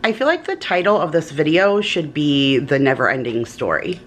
I feel like the title of this video should be The Never Ending Story.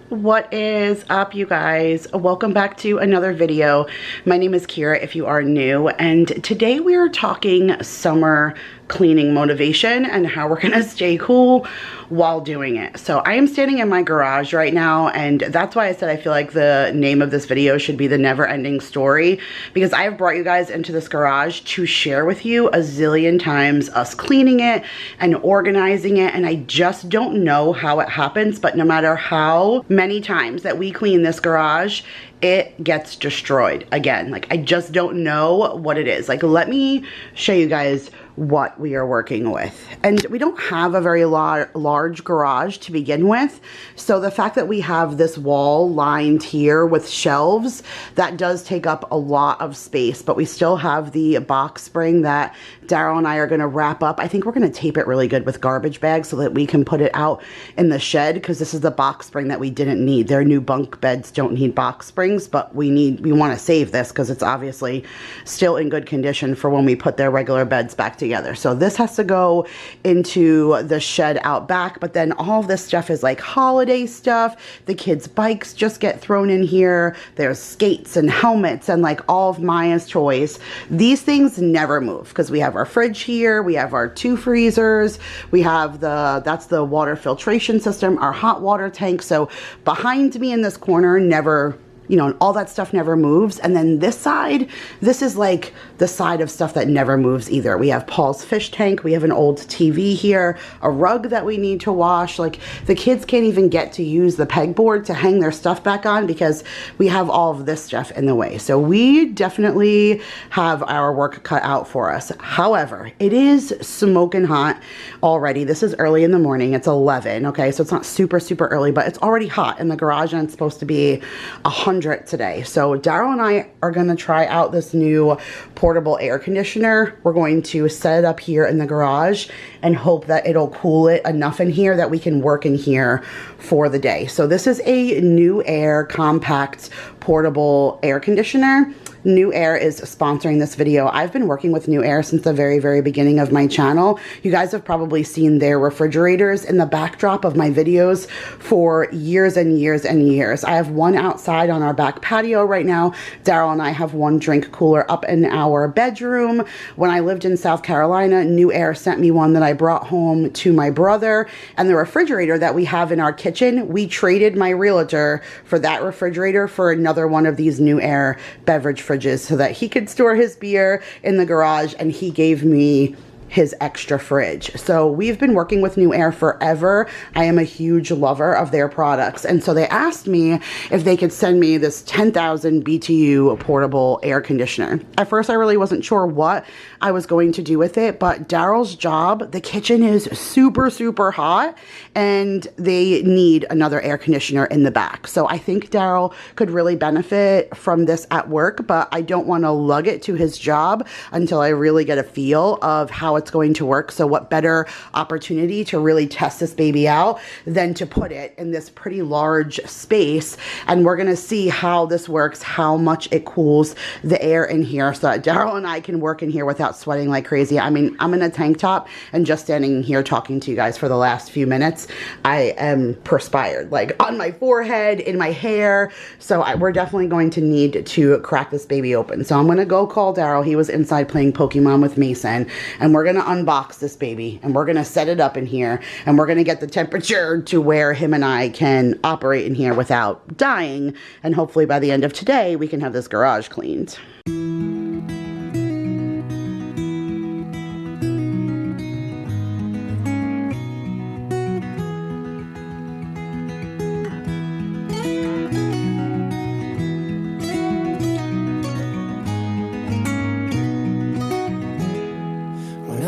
What is up, you guys? Welcome back to another video. My name is Kira if you are new, and today we are talking summer cleaning motivation and how we're gonna stay cool while doing it. So I am standing in my garage right now, and that's why I said I feel like the name of this video should be The Never Ending Story, because I have brought you guys into this garage to share with you a zillion times us cleaning it and organizing it, and I just don't know how it happens, but no matter how many times that we clean this garage, it gets destroyed again. Like, I just don't know what it is. Like, let me show you guys what we are working with. And we don't have a very large garage to begin with. So the fact that we have this wall lined here with shelves, that does take up a lot of space, but we still have the box spring that Daryl and I are gonna wrap up. I think we're gonna tape it really good with garbage bags so that we can put it out in the shed, because this is the box spring that we didn't need. Their new bunk beds don't need box springs, but we wanna save this because it's obviously still in good condition for when we put their regular beds back together. So this has to go into the shed out back, but then all of this stuff is like holiday stuff. The kids' bikes just get thrown in here. There's skates and helmets and like all of Maya's toys. These things never move because we have our fridge here, we have our 2 freezers, we have that's the water filtration system, our hot water tank. So behind me in this corner never, you know, all that stuff never moves. And then this side, this is like the side of stuff that never moves either. We have Paul's fish tank, we have an old TV here, a rug that we need to wash. Like, the kids can't even get to use the pegboard to hang their stuff back on because we have all of this stuff in the way. So we definitely have our work cut out for us. However, it is smoking hot already. This is early in the morning, it's 11, okay? So it's not super early, but it's already hot in the garage, and it's supposed to be 100 today. So Daryl and I are gonna try out this new portable air conditioner. We're going to set it up here in the garage and hope that it'll cool it enough in here that we can work in here for the day. So this is a New Air compact portable air conditioner. New Air is sponsoring this video. I've been working with New Air since the very beginning of my channel. You guys have probably seen their refrigerators in the backdrop of my videos for years and years and years. I have one outside on our back patio right now. Daryl and I have one drink cooler up in our bedroom. When I lived in South Carolina, New Air sent me one that I brought home to my brother. And the refrigerator that we have in our kitchen, we traded my realtor for that refrigerator for another one of these New Air beverage fridges so that he could store his beer in the garage, and he gave me his extra fridge. So we've been working with New Air forever. I am a huge lover of their products. And so they asked me if they could send me this 10,000 BTU portable air conditioner. At first, I really wasn't sure what I was going to do with it, but Daryl's job, the kitchen is super hot, and they need another air conditioner in the back. So I think Daryl could really benefit from this at work, but I don't want to lug it to his job until I really get a feel of how it's going to work. So what better opportunity to really test this baby out than to put it in this pretty large space, and we're gonna see how this works, how much it cools the air in here so that Daryl and I can work in here without sweating like crazy. I mean, I'm in a tank top and just standing here talking to you guys for the last few minutes, I am perspired, like on my forehead, in my hair. So we're definitely going to need to crack this baby open. So I'm gonna go call Daryl. He was inside playing Pokemon with Mason, and we're gonna unbox this baby and we're gonna set it up in here, and we're gonna get the temperature to where him and I can operate in here without dying, and hopefully by the end of today we can have this garage cleaned.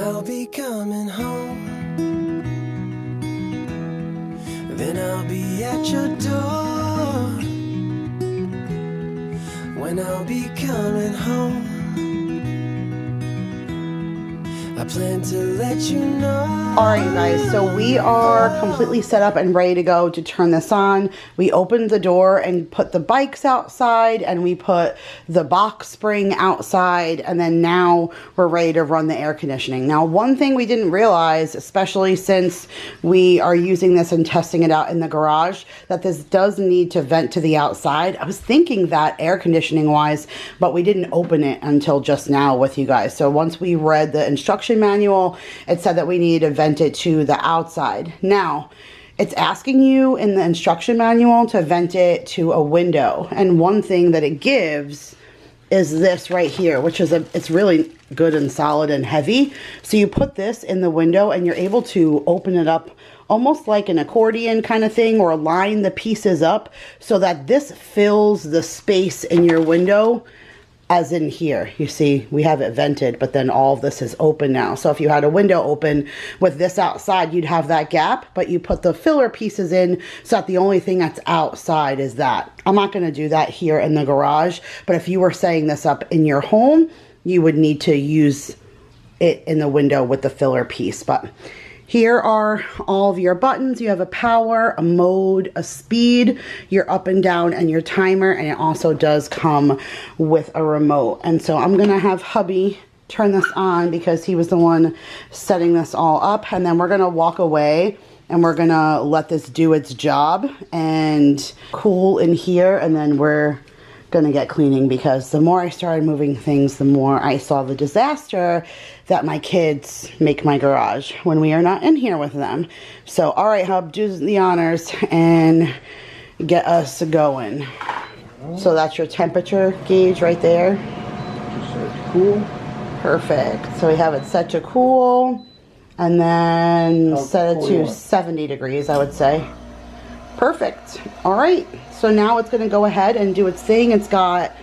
I'll be coming home, then I'll be at your door. When I'll be coming home, I plan to let you know. Alright you guys, so we are completely set up and ready to go to turn this on. We opened the door and put the bikes outside, and we put the box spring outside, and then now we're ready to run the air conditioning. Now, one thing we didn't realize, especially since we are using this and testing it out in the garage, that this does need to vent to the outside. I was thinking that air conditioning wise, but we didn't open it until just now with you guys. So once we read the instruction manual, it said that we needed to vent it to the outside. Now, it's asking you in the instruction manual to vent it to a window. And one thing that it gives is this right here, which is it's really good and solid and heavy. So you put this in the window and you're able to open it up almost like an accordion kind of thing, or line the pieces up so that this fills the space in your window. As in here, you see, we have it vented, but then all of this is open now. So if you had a window open with this outside, you'd have that gap, but you put the filler pieces in so that the only thing that's outside is that. I'm not gonna do that here in the garage, but if you were setting this up in your home, you would need to use it in the window with the filler piece. But here are all of your buttons. You have a power, a mode, a speed, your up and down, and your timer. And it also does come with a remote. And so I'm gonna have hubby turn this on because he was the one setting this all up. And then we're gonna walk away and we're gonna let this do its job and cool in here. And then we're gonna get cleaning, because the more I started moving things, the more I saw the disaster that my kids make my garage when we are not in here with them. So, all right, hub, do the honors and get us going. So that's your temperature gauge right there. Cool. Perfect. So we have it set to cool, and then set it to 70 degrees, I would say. Perfect. All right. So now it's going to go ahead and do its thing. It's got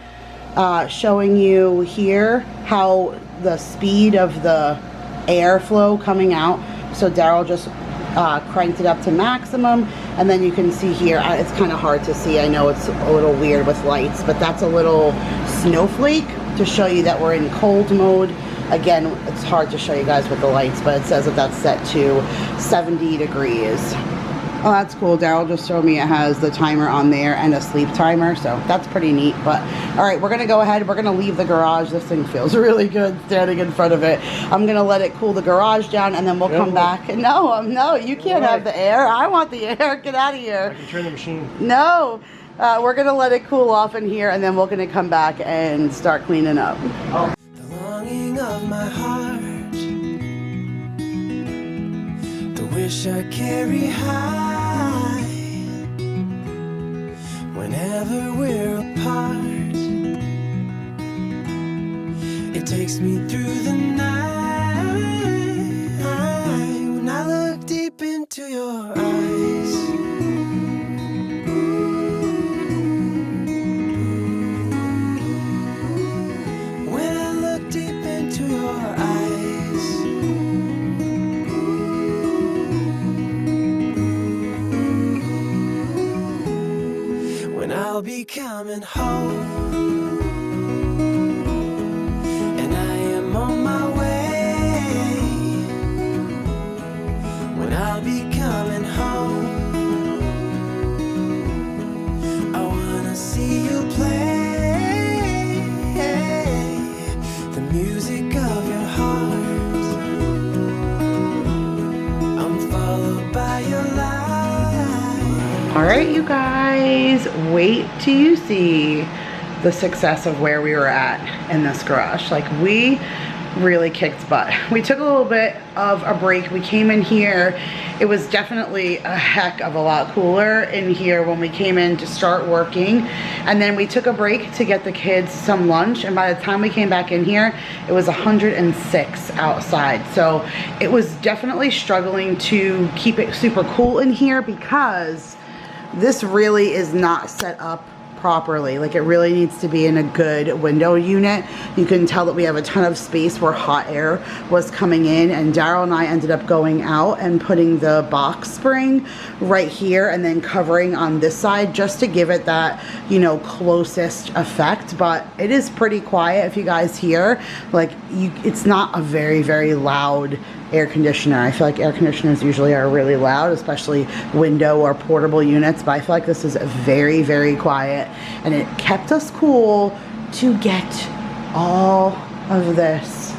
showing you here how the speed of the airflow coming out. So Daryl just cranked it up to maximum, and then you can see here, it's kind of hard to see. I know it's a little weird with lights, but that's a little snowflake to show you that we're in cold mode. Again, it's hard to show you guys with the lights, but it says that that's set to 70 degrees. Oh, that's cool. Daryl just showed me it has the timer on there and a sleep timer, so that's pretty neat. But all right, we're gonna go ahead. We're gonna leave the garage. This thing feels really good standing in front of it. I'm gonna let it cool the garage down, and then we'll come back. No, you can't have the air. I want the air. Get out of here. I can turn the machine. No, we're gonna let it cool off in here, and then we're gonna come back and start cleaning up. The longing of my heart, the wish I carry high. Whenever we're apart, it takes me through the night. When I look deep into your eyes, when I look deep into your eyes, when I'll be coming home, and I am on my way. When I'll be coming home, I wanna see you play the music of your heart. I'm followed by your light. All right, you guys, wait till you see the success of where we were at in this garage. Like, we really kicked butt. We took a little bit of a break. We came in here. It was definitely a heck of a lot cooler in here when we came in to start working. And then we took a break to get the kids some lunch. And by the time we came back in here, it was 106 outside. So it was definitely struggling to keep it super cool in here, because this really is not set up properly. Like, it really needs to be in a good window unit. You can tell that we have a ton of space where hot air was coming in, and Daryl and I ended up going out and putting the box spring right here and then covering on this side just to give it that, you know, closest effect. But it is pretty quiet. If you guys hear, like, it's not a very, very loud air conditioner. I feel like air conditioners usually are really loud, especially window or portable units, but I feel like this is very, very quiet, and it kept us cool to get all of this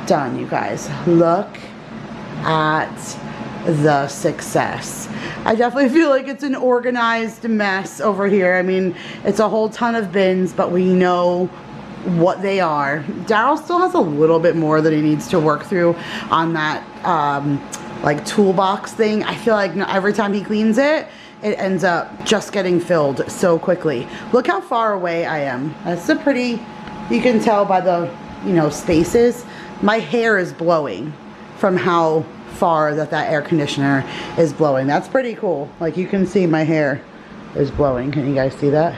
done. You guys, look at the success. I definitely feel like it's an organized mess over here. I mean, it's a whole ton of bins, but we know what they are. Daryl still has a little bit more that he needs to work through on that like toolbox thing. I feel like every time he cleans it, it ends up just getting filled so quickly. Look how far away I am. That's a pretty, you can tell by the, you know, spaces. My hair is blowing from how far that air conditioner is blowing. That's pretty cool. Like, you can see my hair is blowing. Can you guys see that?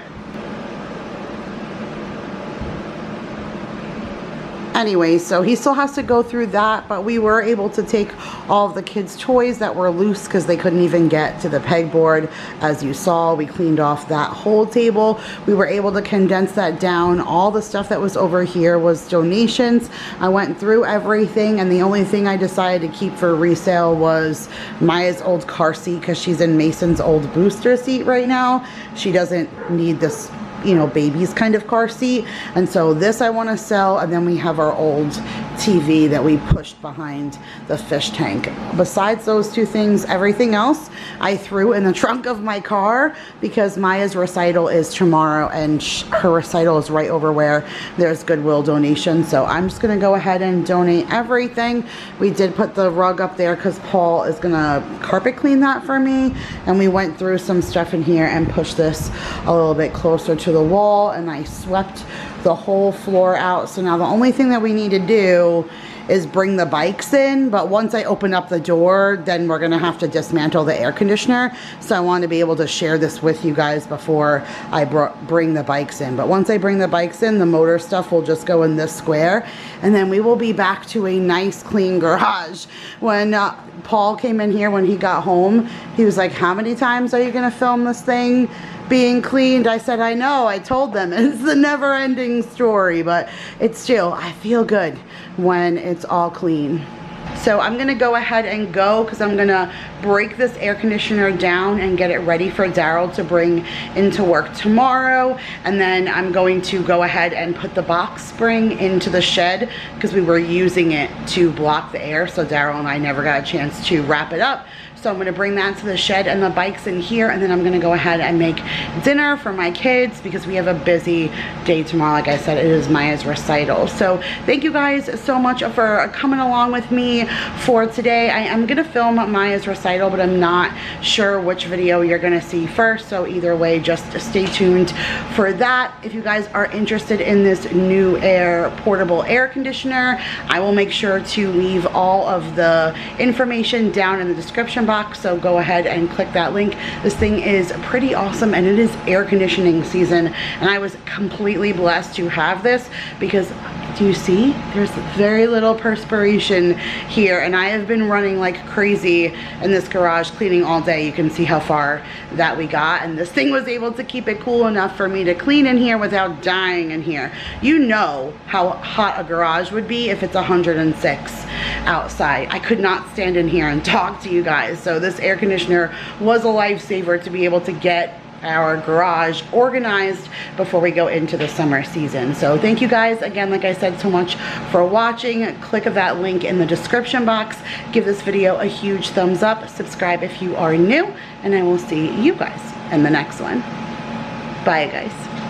Anyway, so he still has to go through that, but we were able to take all of the kids' toys that were loose because they couldn't even get to the pegboard. As you saw, we cleaned off that whole table. We were able to condense that down. All the stuff that was over here was donations. I went through everything, and the only thing I decided to keep for resale was Maya's old car seat, because she's in Mason's old booster seat right now. She doesn't need this, you know, baby's kind of car seat, and so this I want to sell. And then we have our old TV that we pushed behind the fish tank. Besides those two things, everything else I threw in the trunk of my car, because Maya's recital is tomorrow, and her recital is right over where there's Goodwill donation. So I'm just gonna go ahead and donate everything. We did put the rug up there because Paul is gonna carpet clean that for me, and we went through some stuff in here and pushed this a little bit closer to the wall, and I swept the whole floor out. So now the only thing that we need to do is bring the bikes in, but once I open up the door, then we're gonna have to dismantle the air conditioner. So I want to be able to share this with you guys before I bring the bikes in. But once I bring the bikes in, the motor stuff will just go in this square, and then we will be back to a nice clean garage. When Paul came in here, when he got home, he was like, how many times are you gonna film this thing being cleaned? I said, I know, I told them. It's the never-ending story, but it's still, I feel good when it's all clean. So I'm gonna go ahead and go, because I'm gonna break this air conditioner down and get it ready for Daryl to bring into work tomorrow. And then I'm going to go ahead and put the box spring into the shed, because we were using it to block the air, so Daryl and I never got a chance to wrap it up. So I'm gonna bring that to the shed and the bikes in here, and then I'm gonna go ahead and make dinner for my kids, because we have a busy day tomorrow. Like I said, it is Maya's recital. So thank you guys so much for coming along with me for today. I am gonna film Maya's recital, but I'm not sure which video you're gonna see first. So either way, just stay tuned for that. If you guys are interested in this new portable air conditioner, I will make sure to leave all of the information down in the description box, so go ahead and click that link. This thing is pretty awesome, and it is air conditioning season, and I was completely blessed to have this, because do you see, there's very little perspiration here, and I have been running like crazy in this garage cleaning all day. You can see how far that we got, and this thing was able to keep it cool enough for me to clean in here without dying in here. You know how hot a garage would be if it's 106 outside. I could not stand in here and talk to you guys. So this air conditioner was a lifesaver to be able to get our garage organized before we go into the summer season. So thank you guys again, like I said, so much for watching. Click that link in the description box. Give this video a huge thumbs up. Subscribe if you are new, and I will see you guys in the next one. Bye guys.